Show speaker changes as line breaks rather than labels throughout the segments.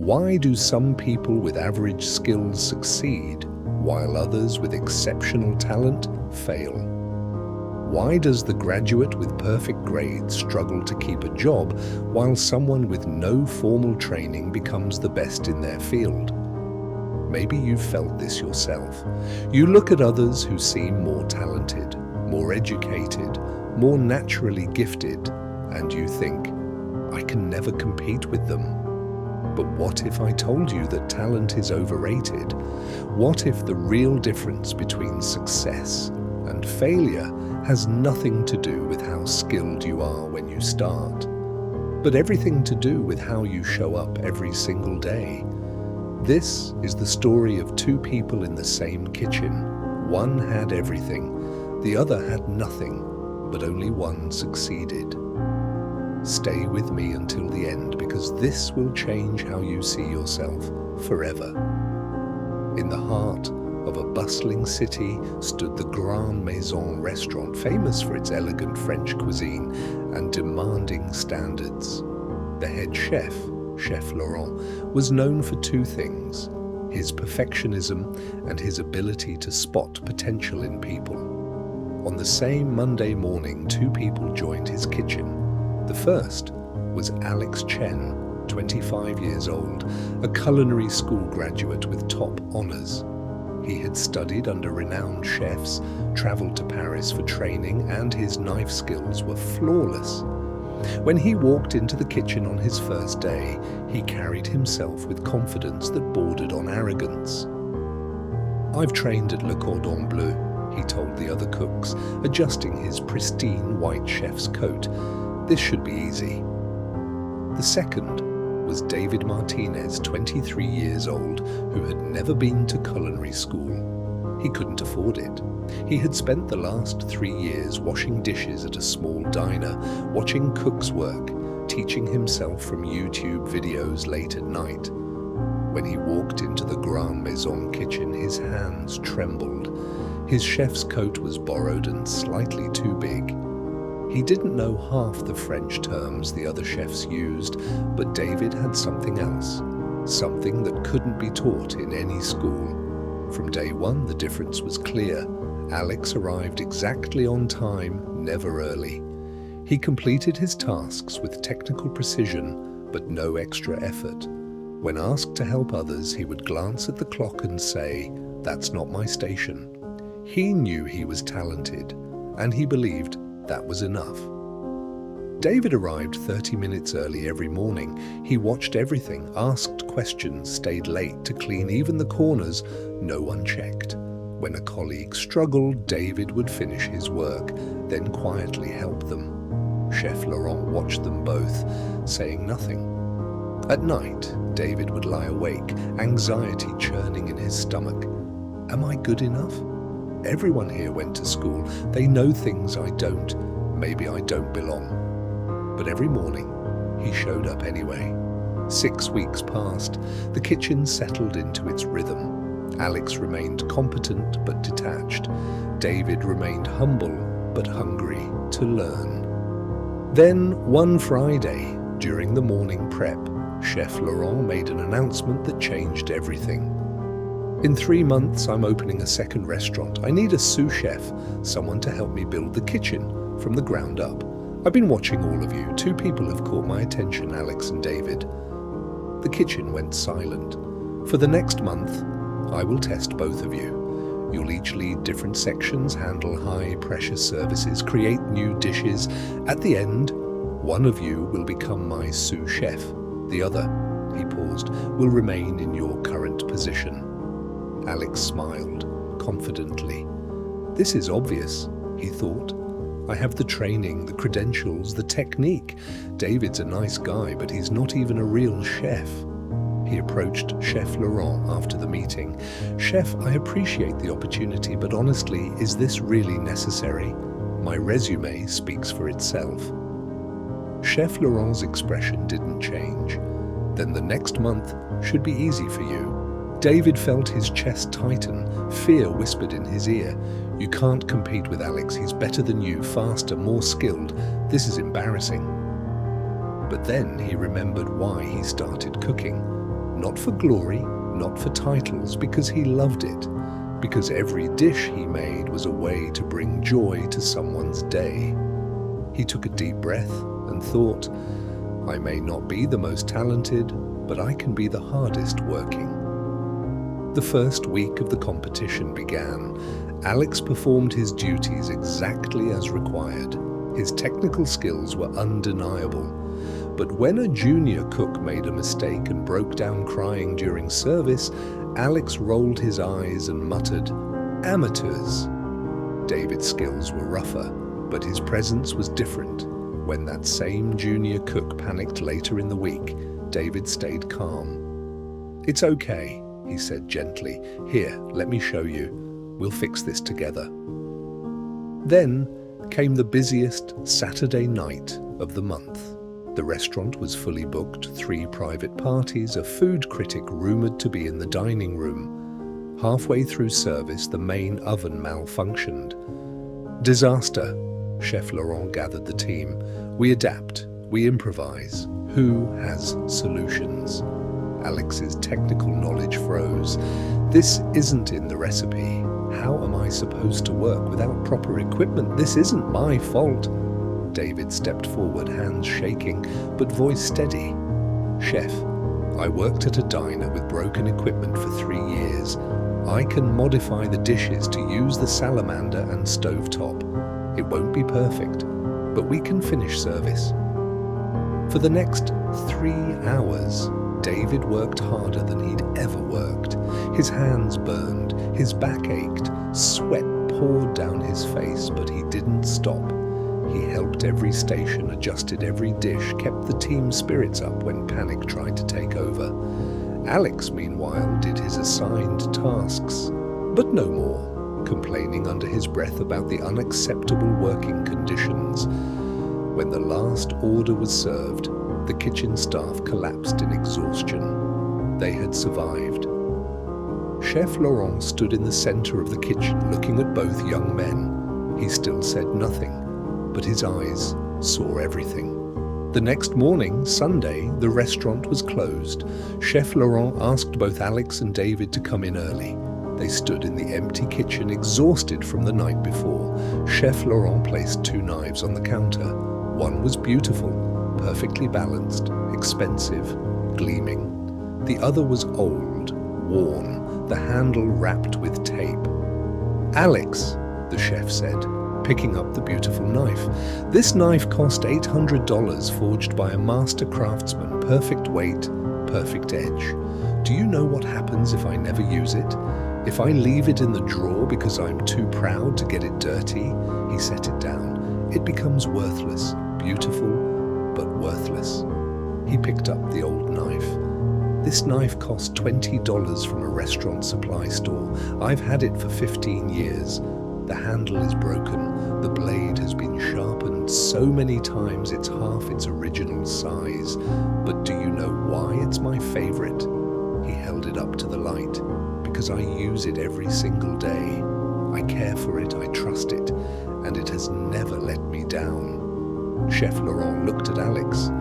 Why do some people with average skills succeed, while others with exceptional talent fail? Why does the graduate with perfect grades struggle to keep a job, while someone with no formal training becomes the best in their field? Maybe you've felt this yourself. You look at others who seem more talented, more educated, more naturally gifted, and you think, I can never compete with them. But what if I told you that talent is overrated? What if the real difference between success and failure has nothing to do with how skilled you are when you start, but everything to do with how you show up every single day? This is the story of two people in the same kitchen. One had everything, the other had nothing, but only one succeeded. Stay with me until the end, because this will change how you see yourself forever. In the heart of a bustling city stood the Grande Maison restaurant, famous for its elegant French cuisine and demanding standards. The head chef, Chef Laurent, was known for two things: his perfectionism and his ability to spot potential in people. On the same Monday morning, two people joined his kitchen. The first was Alex Chen, 25 years old, a culinary school graduate with top honors. He had studied under renowned chefs, traveled to Paris for training, and his knife skills were flawless. When he walked into the kitchen on his first day, he carried himself with confidence that bordered on arrogance. "I've trained at Le Cordon Bleu," he told the other cooks, adjusting his pristine white chef's coat. "This should be easy." The second was David Martinez, 23 years old, who had never been to culinary school. He couldn't afford it. He had spent the last 3 years washing dishes at a small diner, watching cooks work, teaching himself from YouTube videos late at night. When he walked into the Grande Maison kitchen, his hands trembled. His chef's coat was borrowed and slightly too big. He didn't know half the French terms the other chefs used, but David had something else, something that couldn't be taught in any school. From day one, the difference was clear. Alex arrived exactly on time, never early. He completed his tasks with technical precision, but no extra effort. When asked to help others, he would glance at the clock and say, "That's not my station." He knew he was talented, and he believed that was enough. David arrived 30 minutes early every morning. He watched everything, asked questions, stayed late to clean even the corners no one checked. When a colleague struggled, David would finish his work, then quietly help them. Chef Laurent watched them both, saying nothing. At night, David would lie awake, anxiety churning in his stomach. Am I good enough? Everyone here went to school. They know things I don't. Maybe I don't belong. But every morning, he showed up anyway. 6 weeks passed. The kitchen settled into its rhythm. Alex remained competent but detached. David remained humble but hungry to learn. Then, one Friday, during the morning prep, Chef Laurent made an announcement that changed everything. "In 3 months, I'm opening a second restaurant. I need a sous chef, someone to help me build the kitchen from the ground up. I've been watching all of you. 2 people have caught my attention, Alex and David." The kitchen went silent. "For the next month, I will test both of you. You'll each lead different sections, handle high-pressure services, create new dishes. At the end, one of you will become my sous chef. The other," he paused, "will remain in your current position." Alex smiled confidently. "This is obvious," he thought. "I have the training, the credentials, the technique. David's a nice guy, but he's not even a real chef." He approached Chef Laurent after the meeting. "Chef, I appreciate the opportunity, but honestly, is this really necessary? My resume speaks for itself." Chef Laurent's expression didn't change. "Then the next month should be easy for you." David felt his chest tighten. Fear whispered in his ear. "You can't compete with Alex. He's better than you, faster, more skilled. This is embarrassing." But then he remembered why he started cooking. Not for glory, not for titles, because he loved it. Because every dish he made was a way to bring joy to someone's day. He took a deep breath and thought, I may not be the most talented, but I can be the hardest working. The first week of the competition began. Alex performed his duties exactly as required. His technical skills were undeniable. But when a junior cook made a mistake and broke down crying during service, Alex rolled his eyes and muttered, "Amateurs." David's skills were rougher, but his presence was different. When that same junior cook panicked later in the week, David stayed calm. "It's okay," he said gently. "Here, let me show you. We'll fix this together." Then came the busiest Saturday night of the month. The restaurant was fully booked, 3 private parties, a food critic rumored to be in the dining room. Halfway through service, the main oven malfunctioned. Disaster. Chef Laurent gathered the team. "We adapt, we improvise. Who has solutions?" Alex's technical knowledge froze. "This isn't in the recipe. How am I supposed to work without proper equipment? This isn't my fault." David stepped forward, hands shaking, but voice steady. "Chef, I worked at a diner with broken equipment for 3 years. I can modify the dishes to use the salamander and stovetop. It won't be perfect, but we can finish service." For the next 3 hours, David worked harder than he'd ever worked. His hands burned, his back ached, sweat poured down his face, but he didn't stop. He helped every station, adjusted every dish, kept the team's spirits up when panic tried to take over. Alex, meanwhile, did his assigned tasks, but no more, complaining under his breath about the unacceptable working conditions. When the last order was served, the kitchen staff collapsed in exhaustion. They had survived. Chef Laurent stood in the center of the kitchen looking at both young men. He still said nothing, but his eyes saw everything. The next morning, Sunday, the restaurant was closed. Chef Laurent asked both Alex and David to come in early. They stood in the empty kitchen, exhausted from the night before. Chef Laurent placed 2 knives on the counter. One was beautiful, perfectly balanced, expensive, gleaming. The other was old, worn, the handle wrapped with tape. "Alex," the chef said, picking up the beautiful knife. "This knife cost $800, forged by a master craftsman, perfect weight, perfect edge. Do you know what happens if I never use it? If I leave it in the drawer because I'm too proud to get it dirty?" He set it down. "It becomes worthless, beautiful, but worthless." He picked up the old knife. "This knife cost $20 from a restaurant supply store. I've had it for 15 years. The handle is broken. The blade has been sharpened so many times it's half its original size. But do you know why it's my favorite?" He held it up to the light. "Because I use it every single day. I care for it, I trust it, and it has never let me down." Chef Laurent looked at Alex.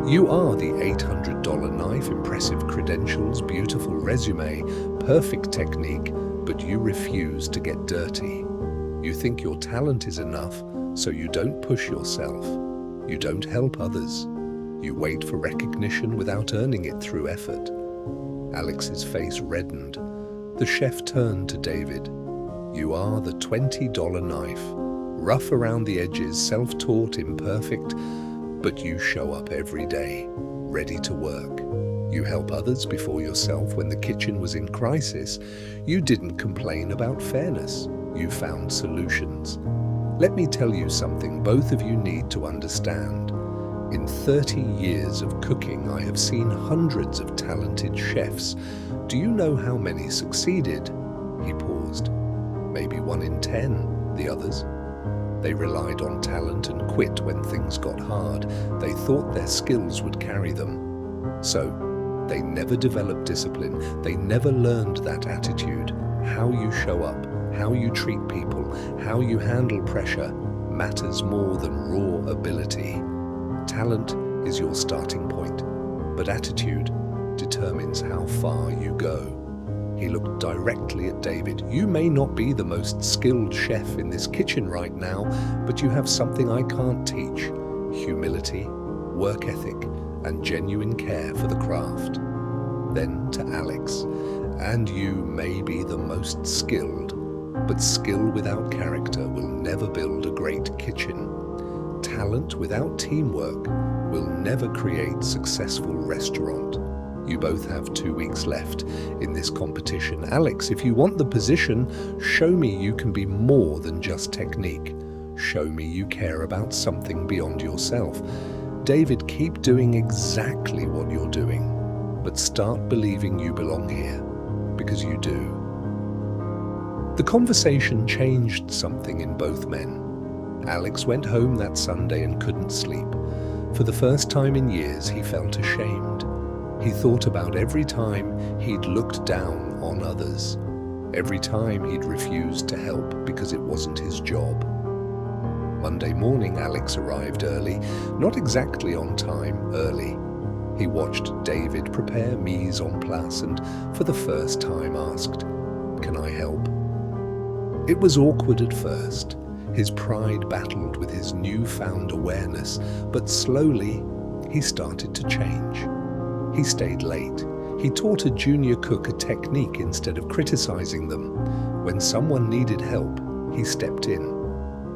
"You are the $800 knife, impressive credentials, beautiful resume, perfect technique, but you refuse to get dirty. You think your talent is enough, so you don't push yourself. You don't help others. You wait for recognition without earning it through effort." Alex's face reddened. The chef turned to David. "You are the $20 knife. Rough around the edges, self-taught, imperfect, but you show up every day, ready to work. You help others before yourself when the kitchen was in crisis. You didn't complain about fairness. You found solutions. Let me tell you something both of you need to understand. In 30 years of cooking, I have seen hundreds of talented chefs. Do you know how many succeeded?" He paused. "Maybe 1 in 10, the others. They relied on talent and quit when things got hard. They thought their skills would carry them. So, they never developed discipline. They never learned that attitude. How you show up, how you treat people, how you handle pressure matters more than raw ability. Talent is your starting point, but attitude determines how far you go. He looked directly at David. You may not be the most skilled chef in this kitchen right now, but you have something I can't teach: humility, work ethic, and genuine care for the craft. Then to Alex, and you may be the most skilled, but skill without character will never build a great kitchen. Talent without teamwork will never create successful restaurant. You both have 2 weeks left in this competition. Alex, if you want the position, show me you can be more than just technique. Show me you care about something beyond yourself. David, keep doing exactly what you're doing, but start believing you belong here, because you do. The conversation changed something in both men. Alex went home that Sunday and couldn't sleep. For the first time in years, he felt ashamed. He thought about every time he'd looked down on others, every time he'd refused to help because it wasn't his job. Monday morning, Alex arrived early, not exactly on time, early. He watched David prepare mise en place and, for the first time, asked, "Can I help?" It was awkward at first. His pride battled with his newfound awareness, but slowly he started to change. He stayed late. He taught a junior cook a technique instead of criticizing them. When someone needed help, he stepped in.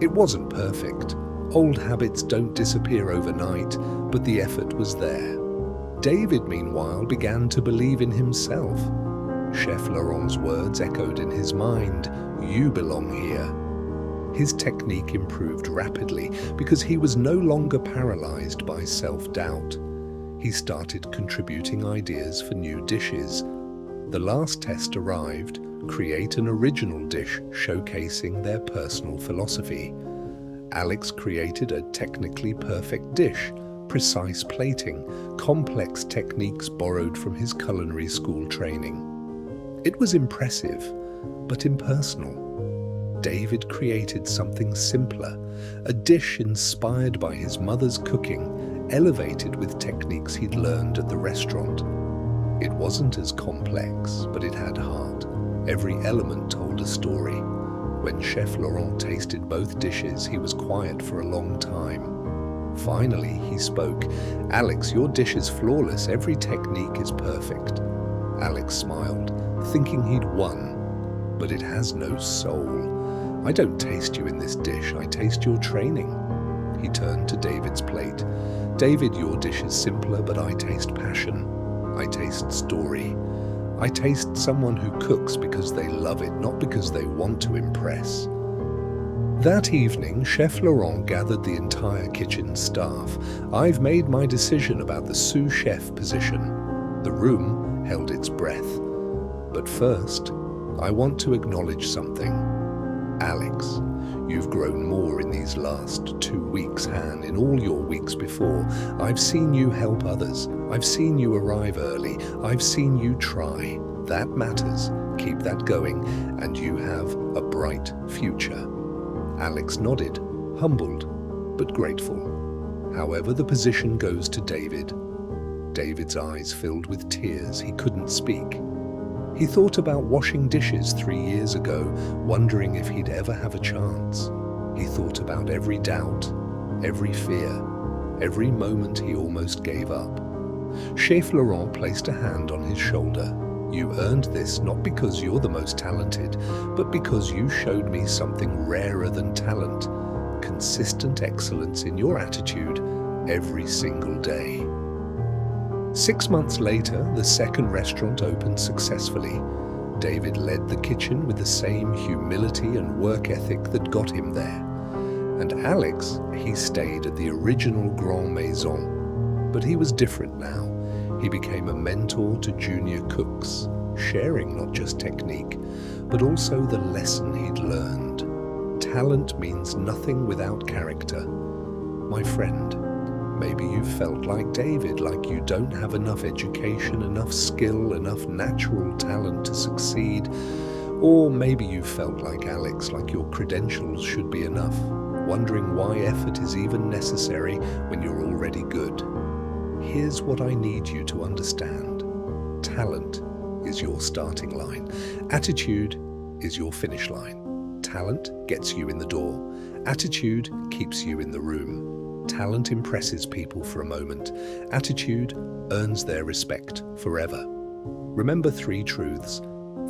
It wasn't perfect. Old habits don't disappear overnight, but the effort was there. David, meanwhile, began to believe in himself. Chef Laurent's words echoed in his mind, "You belong here." His technique improved rapidly because he was no longer paralyzed by self-doubt. He started contributing ideas for new dishes. The last test arrived: create an original dish showcasing their personal philosophy. Alex created a technically perfect dish, precise plating, complex techniques borrowed from his culinary school training. It was impressive, but impersonal. David created something simpler, a dish inspired by his mother's cooking, elevated with techniques he'd learned at the restaurant. It wasn't as complex, but it had heart. Every element told a story. When Chef Laurent tasted both dishes, he was quiet for a long time. Finally, he spoke. "Alex, your dish is flawless. Every technique is perfect." Alex smiled, thinking he'd won. "But it has no soul. I don't taste you in this dish, I taste your training." He turned to David's plate. "David, your dish is simpler, but I taste passion. I taste story. I taste someone who cooks because they love it, not because they want to impress." That evening, Chef Laurent gathered the entire kitchen staff. "I've made my decision about the sous chef position." The room held its breath. "But first, I want to acknowledge something. Alex, you've grown more in these last 2 weeks, Han, in all your weeks before. I've seen you help others. I've seen you arrive early. I've seen you try. That matters. Keep that going, and you have a bright future." Alex nodded, humbled, but grateful. However, the position goes to David. David's eyes filled with tears. He couldn't speak. He thought about washing dishes 3 years ago, wondering if he'd ever have a chance. He thought about every doubt, every fear, every moment he almost gave up. Chef Laurent placed a hand on his shoulder. "You earned this not because you're the most talented, but because you showed me something rarer than talent: consistent excellence in your attitude every single day." 6 months later, the second restaurant opened successfully. David led the kitchen with the same humility and work ethic that got him there. And Alex, he stayed at the original Grand Maison. But he was different now. He became a mentor to junior cooks, sharing not just technique, but also the lesson he'd learned. Talent means nothing without character. My friend, maybe you felt like David, like you don't have enough education, enough skill, enough natural talent to succeed. Or maybe you felt like Alex, like your credentials should be enough, wondering why effort is even necessary when you're already good. Here's what I need you to understand. Talent is your starting line. Attitude is your finish line. Talent gets you in the door. Attitude keeps you in the room. Talent impresses people for a moment. Attitude earns their respect forever. Remember 3 truths.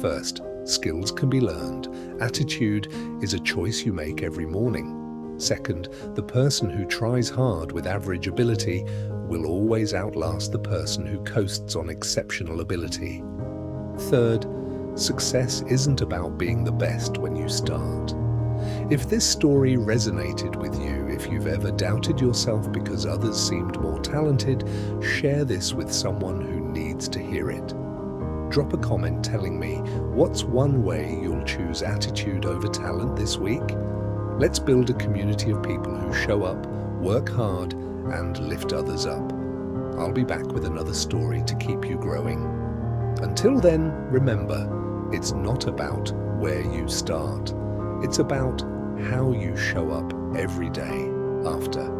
First, skills can be learned. Attitude is a choice you make every morning. Second, the person who tries hard with average ability will always outlast the person who coasts on exceptional ability. Third, success isn't about being the best when you start. If this story resonated with you, if you've ever doubted yourself because others seemed more talented, share this with someone who needs to hear it. Drop a comment telling me what's one way you'll choose attitude over talent this week. Let's build a community of people who show up, work hard, and lift others up. I'll be back with another story to keep you growing. Until then, remember, it's not about where you start. It's about how you show up every day after.